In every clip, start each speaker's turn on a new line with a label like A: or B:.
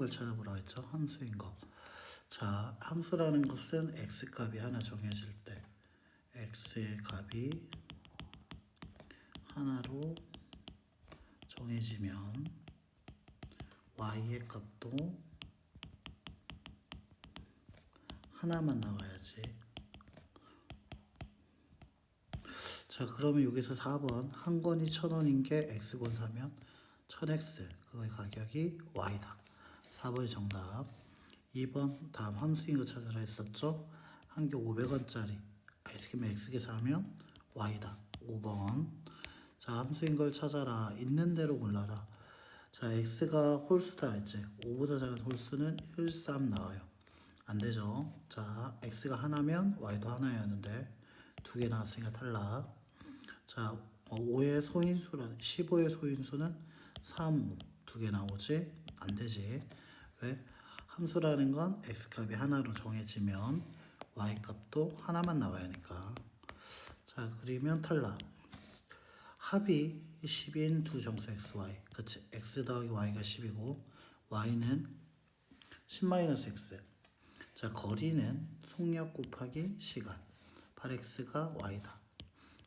A: 걸 찾아보라고 했죠. 함수인 거. 자, 함수라는 것은 x값이 하나 정해질 때 x의 값이 하나로 정해지면 y의 값도 하나만 나와야지. 자, 그러면 여기서 4번 한 권이 1,000원인 게 x권 사면 1000x 그거의 가격이 y다. 4번이 정답. 2번 다음 함수인 거 찾아라 했었죠. 한 개 500원짜리 아이스크림 x개 사면 y다. 5번. 자, 함수인 걸 찾아라. 있는 대로 골라라. 자, x가 홀수다 했지. 5보다 작은 홀수는 1, 3 나와요. 안 되죠. 자, x가 하나면 y도 하나여야 하는데 두 개 나왔으니까 탈락. 자, 5의 소인수는 15의 소인수는 3, 5 두 개 나오지? 안 되지. 왜? 함수라는 건 x값이 하나로 정해지면 y값도 하나만 나와야 하니까. 자, 그러면 탈락. 합이 10인 두 정수 xy. 그치? x 더하기 y가 10이고 y는 10-x. 자, 거리는 속력 곱하기 시간. 8x가 y다.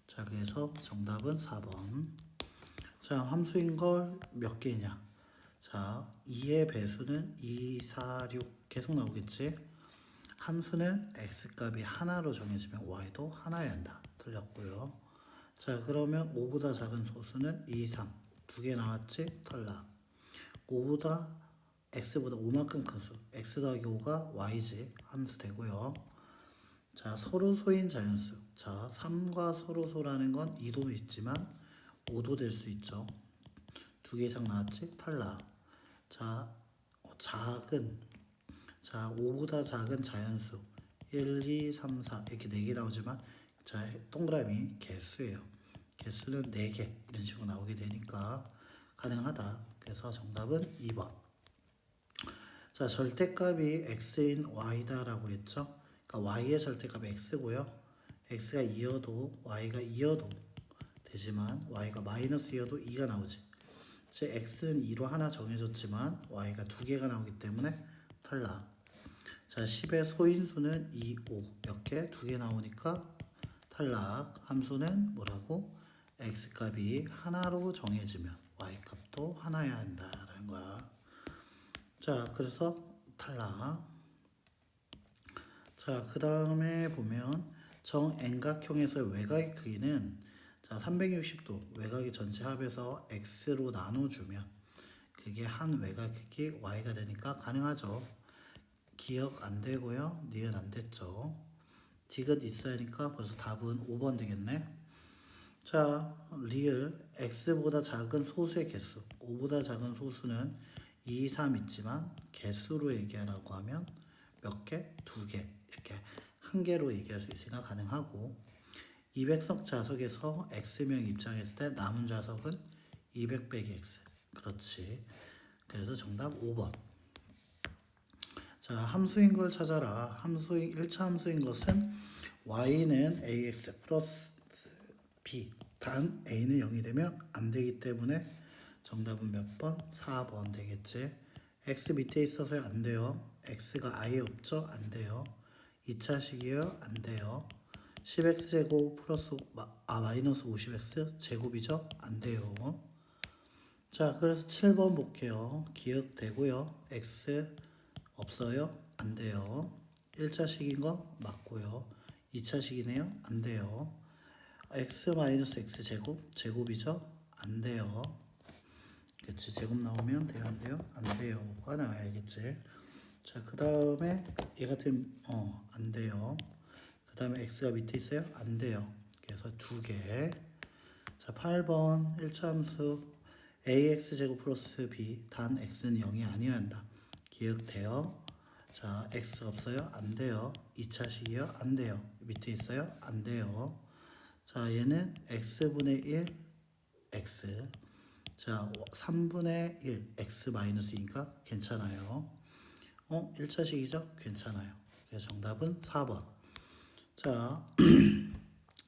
A: 자, 그래서 정답은 4번. 자, 함수인 걸 몇 개냐? 자, 2의 배수는 2, 4, 6 계속 나오겠지? 함수는 x값이 하나로 정해지면 y도 하나여야 한다. 틀렸고요. 자, 그러면 5보다 작은 소수는 2, 3 두 개 나왔지? 탈락. 5보다 x보다 5만큼 큰 수 x 더하기 5가 y지. 함수 되고요. 자, 서로소인 자연수. 자, 3과 서로소라는 건 2도 있지만 5도 될 수 있죠. 두 개 이상 나왔지? 탈락. 자, 작은. 자, 5보다 작은 자연수. 1, 2, 3, 4 이렇게 4개 나오지만 자, 동그라미 개수예요. 개수는 4개 이런 식으로 나오게 되니까 가능하다. 그래서 정답은 2번. 자, 절대값이 x인 y다라고 했죠. 그러니까 y의 절대값이 x고요. x가 2여도 y가 2여도 되지만 y가 마이너스 2여도 2가 나오지. 즉 x는 2로 하나 정해졌지만 y가 두 개가 나오기 때문에 탈락. 자, 10의 소인수는 2, 5 몇 개? 두 개 나오니까 탈락. 함수는 뭐라고? x값이 하나로 정해지면 y값도 하나여야 한다라는 거야. 자, 그래서 탈락. 자, 그 다음에 보면 정円각형에서의 외곽의 크기는 자, 360도 외곽의 전체 합에서 x로 나눠주면 그게 한 외곽 크기 y가 되니까 가능하죠. 기억 안 되고요. 니은 안 됐죠. 디귿 있어야 하니까 벌써 답은 5번 되겠네. 자, 리을 x보다 작은 소수의 개수. 5보다 작은 소수는 2, 3 있지만 개수로 얘기하라고 하면 몇 개? 두 개. 이렇게 한 개로 얘기할 수 있으니까 가능하고 200석 좌석에서 x명 입장했을 때 남은 좌석은 200 빼기 x. 그렇지. 그래서 정답 5번. 자, 함수인 걸 찾아라. 함수인 1차 함수인 것은 y는 ax 플러스 b 단 a는 0이 되면 안 되기 때문에 정답은 몇 번? 4번 되겠지. x 밑에 있어서 안 돼요. x가 아예 없죠? 안 돼요. 2차식이에요? 안 돼요. 10x 제곱 플러스 마이너스 50x 제곱이죠? 안 돼요. 자, 그래서 7번 볼게요. 기억되고요. x 없어요? 안 돼요. 1차식인 거 맞고요. 2차식이네요? 안 돼요. x 마이너스 x 제곱 제곱이죠? 안 돼요. 그치, 제곱 나오면 돼요? 안 돼요? 안 돼요가 나와야겠지. 자, 그 다음에 얘 같은 안 돼요. 그 다음에 x가 밑에 있어요? 안 돼요. 그래서 두 개. 자, 8번 1차 함수 ax 제곱 플러스 b 단 x는 0이 아니어야 한다. 기억돼요? 자, x 없어요? 안 돼요. 2차식이요? 안 돼요. 밑에 있어요? 안 돼요. 자, 얘는 x분의 1 x. 자, 3분의 1 x 마이너스 2니까 괜찮아요. 1차식이죠? 괜찮아요. 그래서 정답은 4번. 자,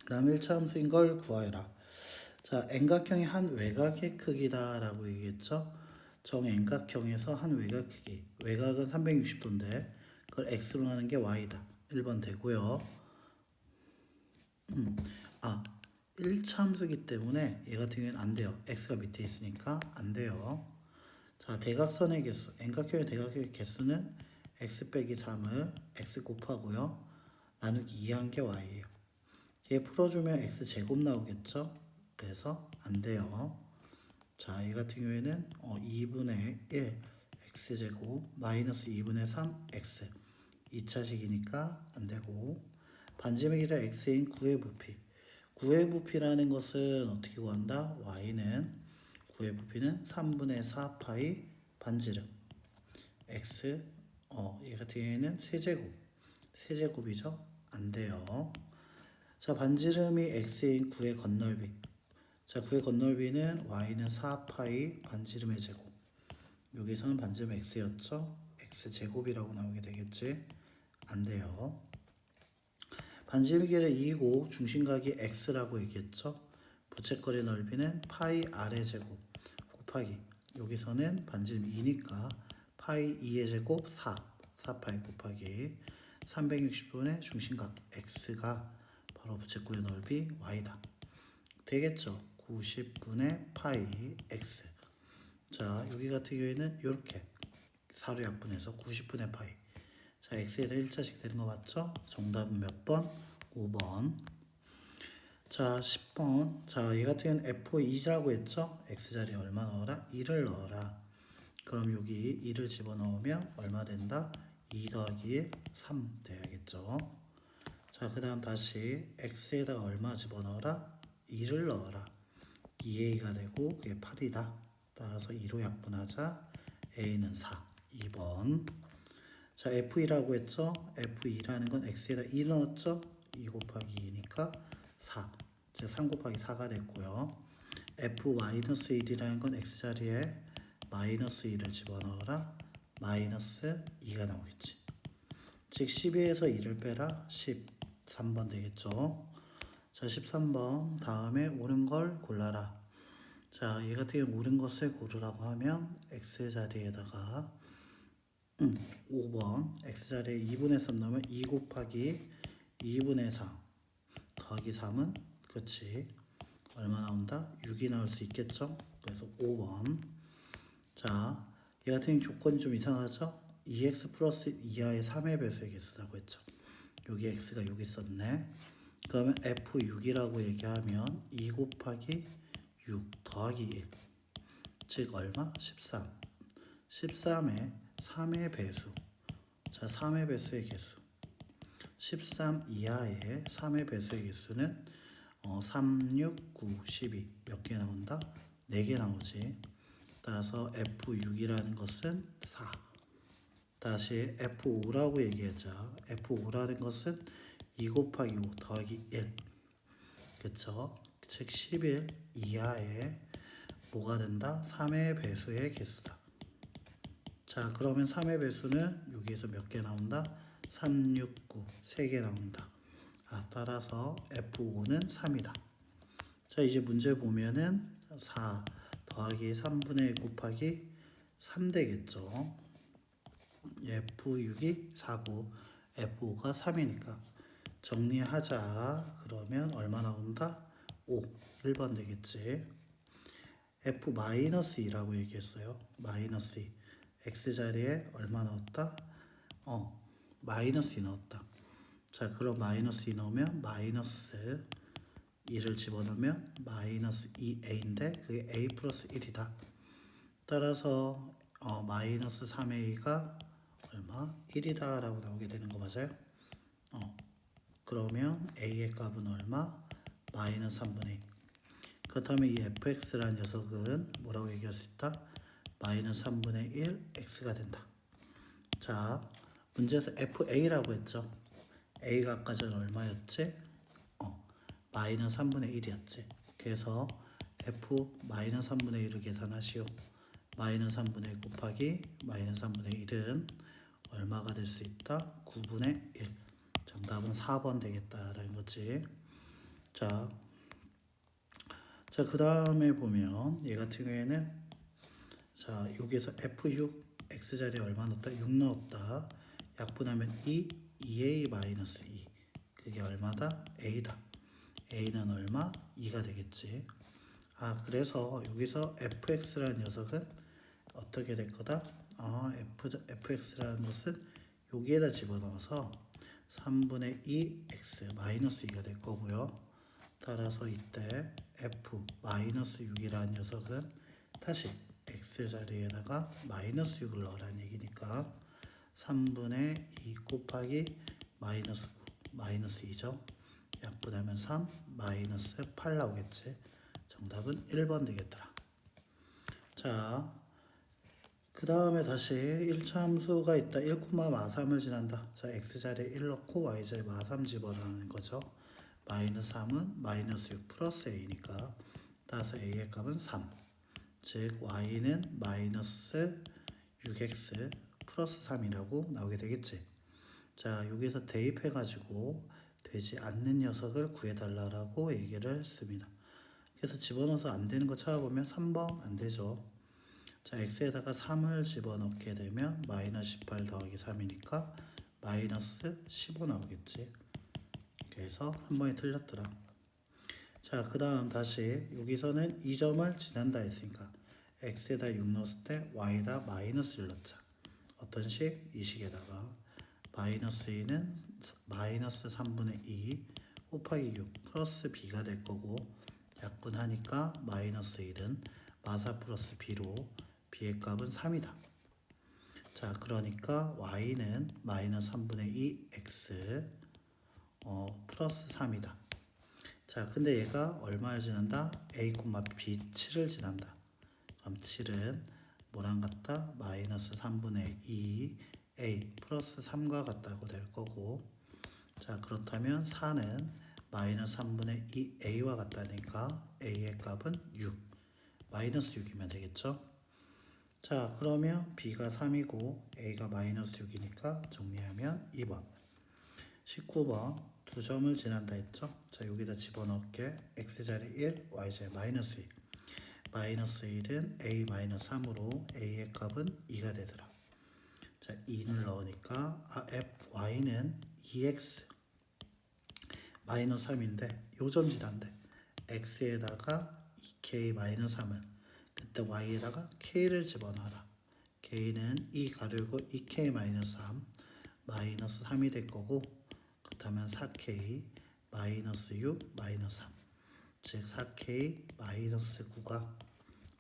A: 다음 1차 함수인 걸 구하여라. 자, N각형의 한 외곽의 크기다 라고 얘기했죠. 정円각형에서 한 외곽 크기. 외곽은 360도인데 그걸 x로 하는 게 y다. 1번 되고요. 아, 1참수기 때문에 얘 같은 경우에는 안 돼요. x가 밑에 있으니까 안 돼요. 자, 대각선의 개수. N각형의 대각형의 개수는 x 빼기 3을 x 곱하고요. 나누기 2한 게 y예요. 얘 풀어주면 x 제곱 나오겠죠? 그래서 안 돼요. 자, 얘 같은 경우에는 2분의 1 x제곱 마이너스 2분의 3 x 2차식이니까 안 되고 반지름의 길이 x인 9의 부피 9의 부피라는 것은 어떻게 구한다? y는 9의 부피는 3분의 4 파이 반지름 x 얘 같은 경우에는 세제곱이죠? 안 돼요. 자, 반지름이 x인 9의 건널비. 자, 9의 건널비는 y는 4파이 반지름의 제곱. 여기서는 반지름 x였죠? x제곱이라고 나오게 되겠지? 안 돼요. 반지름의 길이 2고 중심각이 x라고 얘기했죠? 부채거리 넓이는 파이 r의 제곱 곱하기 여기서는 반지름 2니까 파이 2의 제곱 4파이 곱하기 360분의 중심각 x가 바로 부채꼴의 넓이 y다. 되겠죠? 90분의 파이 x. 자, 여기 같은 경우에는 이렇게 사로 약분해서 90분의 파이. 자, x에다 1차식 되는 거 맞죠? 정답은 몇 번? 5번. 자, 10번. 자, 얘 같은 경우는 f2라고 했죠? x자리에 얼마 넣어라? 2를 넣어라. 그럼 여기 2를 집어넣으면 얼마 된다? 2 더하기 3 돼야겠죠? 자, 그 다음 다시 x에다가 얼마 집어넣어라? 2를 넣어라. 2a가 되고 그게 8이다. 따라서 2로 약분하자. a는 4. 2번. 자, f2라고 했죠? f2라는 건 x에다 2 넣었죠? 2 곱하기 2니까 4. 즉 3 곱하기 4가 됐고요. f-1이라는 건 x자리에 마이너스 2를 집어넣어라. 마이너스 2가 나오겠지. 즉 12에서 2를 빼라. 13번 되겠죠. 자, 13번 다음에 옳은 걸 골라라. 자, 얘 같은 경우 옳은 것을 고르라고 하면 x자리에다가 5번 x자리에 2분의 3 넣으면 2 곱하기 2분의 3 더하기 3은 그렇지 얼마 나온다? 6이 나올 수 있겠죠? 그래서 5번. 자, 얘 같은 경우 조건이 좀 이상하죠? 2x 플러스 이하의 3의 배수의 개수라고 했죠. 여기 x가 여기 있었네. 그러면 f6이라고 얘기하면 2 곱하기 6 더하기 1. 즉 얼마? 13. 13의 3의 배수. 자, 3의 배수의 개수. 13 이하의 3의 배수의 개수는 3, 6, 9, 12 몇 개 나온다? 4개 나오지. 따라서 F6이라는 것은 4. 다시 F5라고 얘기하자. F5라는 것은 2 곱하기 5 더하기 1. 그쵸? 즉 11 이하의 뭐가 된다? 3의 배수의 개수다. 자, 그러면 3의 배수는 여기에서 몇 개 나온다? 3, 6, 9 3개 나온다. 따라서 F5는 3이다. 자, 이제 문제 보면은 4 더하기 3분의 1 곱하기 3 되겠죠. F6이 4고 F5가 3이니까 정리하자. 그러면 얼마 나온다? 5. 1번 되겠지. F-2라고 얘기했어요. 마이너스 2. X자리에 얼마 넣었다? 마이너스 2 넣었다. 자, 그럼 마이너스 2 넣으면 마이너스 2를 집어넣으면 마이너스 2a인데 그게 a 플러스 1이다. 따라서 마이너스 3a가 얼마? 1이다 라고 나오게 되는 거 맞아요? 그러면 a의 값은 얼마? 마이너스 3분의 2. 그렇다면 이 fx라는 녀석은 뭐라고 얘기할 수 있다? 마이너스 3분의 1 x가 된다. 자, 문제에서 fa라고 했죠. a가 아까 전에 얼마였지? 마이너스 3분의 1이었지. 그래서 f 마이너스 3분의 1을 계산하시오. 마이너스 3분의 1 곱하기 마이너스 3분의 1은 얼마가 될 수 있다? 9분의 1. 정답은 4번 되겠다라는 거지. 자, 그 다음에 보면 얘 같은 경우에는 자, 여기서 F6 X자리에 얼마 넣었다? 6 넣었다. 약분하면 2A 마이너스 2. 그게 얼마다? A다. A는 얼마? 2가 되겠지. 아, 그래서 여기서 fx라는 녀석은 어떻게 될 거다? fx라는 것은 여기에다 집어넣어서 3분의 2 x 마이너스 2가 될 거고요. 따라서 이때 f 마이너스 6이라는 녀석은 다시 x 자리에다가 마이너스 6을 넣으라는 얘기니까 3분의 2 곱하기 마이너스 9 마이너스 2죠. 약분하면 3 마이너스 8 나오겠지. 정답은 1번 되겠더라. 자, 그 다음에 다시 1차 함수가 있다. 1,3을 지난다. 자, x자리에 1 넣고 y자리에 -3 집어넣는 거죠. 마이너스 3은 마이너스 6 플러스 a니까 따라서 a의 값은 3. 즉 y는 마이너스 6x 플러스 3이라고 나오게 되겠지. 자, 여기서 대입해가지고 되지 않는 녀석을 구해달라고 얘기를 했습니다. 그래서 집어넣어서 안 되는 거 찾아보면 3번 안 되죠. 자, x에다가 3을 집어넣게 되면 마이너스 18 더하기 3이니까 마이너스 15 나오겠지. 그래서 3번이 틀렸더라. 자, 그 다음 다시 여기서는 2점을 지난다 했으니까 x에다 6 넣었을 때 y에다 마이너스 1 넣자. 어떤 식? 이 식에다가 마이너스 2는 마이너스 3분의 2 곱하기 6 플러스 b가 될 거고 약분하니까 마이너스 1은 마사 플러스 b로 b의 값은 3이다. 자, 그러니까 y는 마이너스 3분의 2 x 플러스 3이다. 자, 근데 얘가 얼마를 지난다? a, b 7을 지난다. 그럼 7은 뭐랑 같다? 마이너스 3분의 2 a 플러스 3과 같다고 될 거고, 자, 그렇다면 4는 마이너스 3분의 2 a와 같다니까 a의 값은 6 마이너스 6이면 되겠죠. 자, 그러면 b가 3이고 a가 마이너스 6이니까 정리하면 2번 19번 두 점을 지난다 했죠. 자, 여기다 집어넣을게. x자리 1 y자리 마이너스 2 마이너스 1은 a 마이너스 3으로 a의 값은 2가 되더라. 자, 2를 넣으니까 y는 2x 마이너스 3인데 요점 지난데 x에다가 2k 마이너스 3을 그때 y에다가 k를 집어넣어라. k는 2 가르고 2k 마이너스 3 마이너스 3이 될 거고, 그렇다면 4k 마이너스 6 마이너스 3 즉 4k 마이너스 9가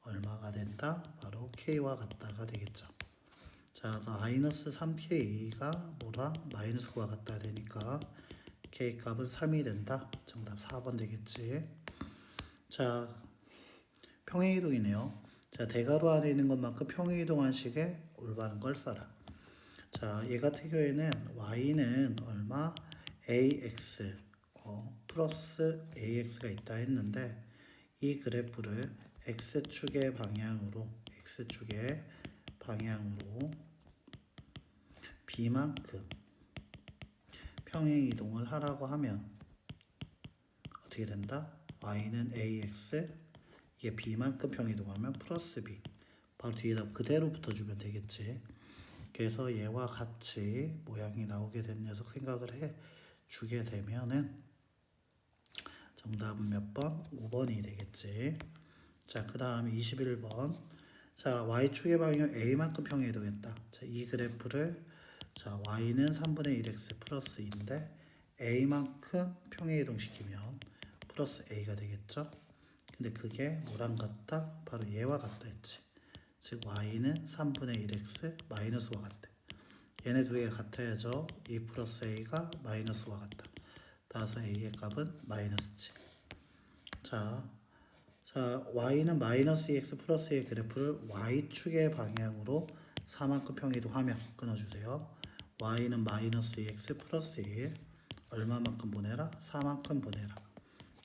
A: 얼마가 된다? 바로 k와 같다가 되겠죠. 자, 마이너스 3k가 뭐라? 마이너스 9와 같다 되니까 k 값은 3이 된다. 정답 4번 되겠지. 자, 평행이동이네요. 자, 대괄호 안에 있는 것만큼 평행이동한 식의 올바른 걸 써라. 자, 얘 같은 경우에는 y는 얼마? ax 플러스 ax가 있다 했는데 이 그래프를 x축의 방향으로 b만큼 평행이동을 하라고 하면 어떻게 된다? y는 ax 이게 b만큼 평행이동하면 플러스 b 바로 뒤에다 그대로 붙어주면 되겠지. 그래서 얘와 같이 모양이 나오게 된 녀석 생각을 해 주게 되면은 정답은 몇 번? 5번이 되겠지. 자, 그 다음에 21번. 자, y축의 방향 a만큼 평행이동했다. 자, 이 그래프를 자, y는 3분의 1x 플러스 2인데 a만큼 평행이동시키면 플러스 a가 되겠죠. 근데 그게 뭐랑 같다? 바로 얘와 같다 했지. 즉 y는 3분의 1x 마이너스 와 같대. 얘네 두 개가 같아야죠. 2 플러스 a가 마이너스 와 같다. 따라서 a의 값은 마이너스 7. 자, y는 마이너스 2x 플러스 a의 그래프를 y축의 방향으로 4만큼 평행이동하면 끊어주세요. y는 마이너스 2x 플러스 1 얼마만큼 보내라? 4만큼 보내라.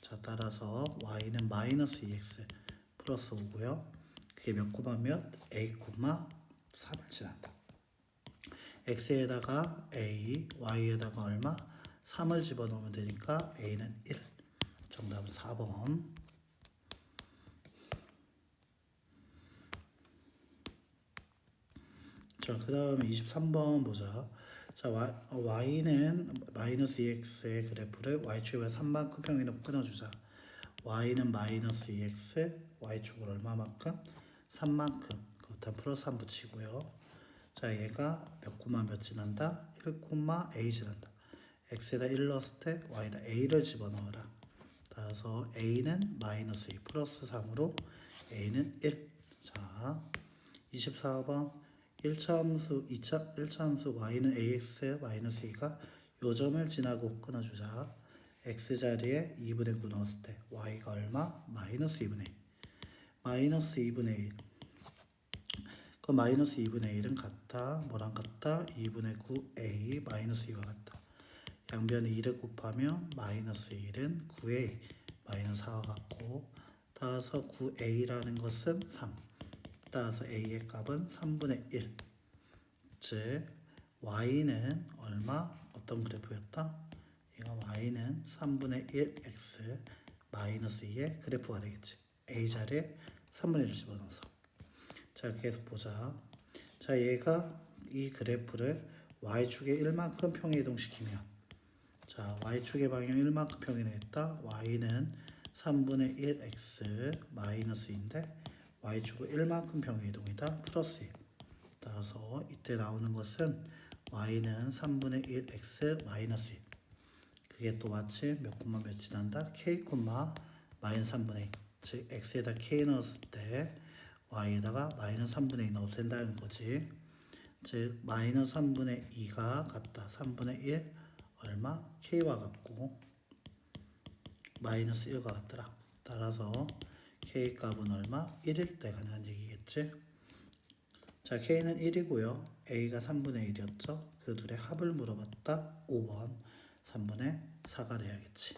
A: 자, 따라서 y는 마이너스 2x 플러스 5고요. 그게 몇 콤마 몇? a 콤마 3을 지난다. x에다가 a, y에다가 얼마? 3을 집어넣으면 되니까 a는 1. 정답은 4번. 자, 그 다음에 23번 보자. 자, y는 마이너스 2x의 그래프를 y축에 3만큼 평이동 끊어주자. y는 마이너스 2x, y축을 얼마만큼? 3만큼. 그렇다면 플러스 3 붙이고요. 자, 얘가 몇 콤마 몇 지난다? 1 콤마 a 지난다. x에다 1 넣었을 때 y에다 a를 집어넣어라. 따라서 a는 마이너스 2 플러스 3으로 a는 1. 자, 24번 1차 함수, 1차 함수 y는 ax 마이너스 2가 요 점을 지나고 끊어주자. x 자리에 2분의 9 넣었을 때 y가 얼마? 마이너스 2분의 1. 마이너스 2분의 1. 그 마이너스 2분의 1은 같다. 뭐랑 같다? 2분의 9a 마이너스 2와 같다. 양변에 2를 곱하면 마이너스 1은 9a 마이너스 4와 같고, 따라서 9a라는 것은 3. 따라서 a의 값은 3분의 1. 즉 y는 얼마? 어떤 그래프였다? 얘가 y는 3분의 1 x 마이너스 2의 그래프가 되겠지. a 자리에 3분의 1을 집어넣어서. 자, 계속 보자. 자, 얘가 이 그래프를 y축에 1만큼 평이동시키면, 자, y축의 방향 1만큼 평이동했다. y는 3분의 1 x 마이너스 2인데 y축을 1만큼 평이동이다. 플러스 1. 따라서 이때 나오는 것은 y는 3분의 1 x 마이너스 2. 그게 또 마치 몇 콤마 몇 지난다? k 콤마 마이너스 3분의 2. 즉 x에다 k 넣었을 때 y에다가 마이너스 3분의 2 넣어도 된다는 거지. 즉 마이너스 3분의 2가 같다. 3분의 1 얼마? k와 같고 마이너스 1과 같더라. 따라서 k 값은 얼마? 1일 때 가능한 얘기겠지. 자, k는 1이고요. a가 3분의 1이었죠. 그 둘의 합을 물어봤다. 5번 3분의 4가 돼야겠지.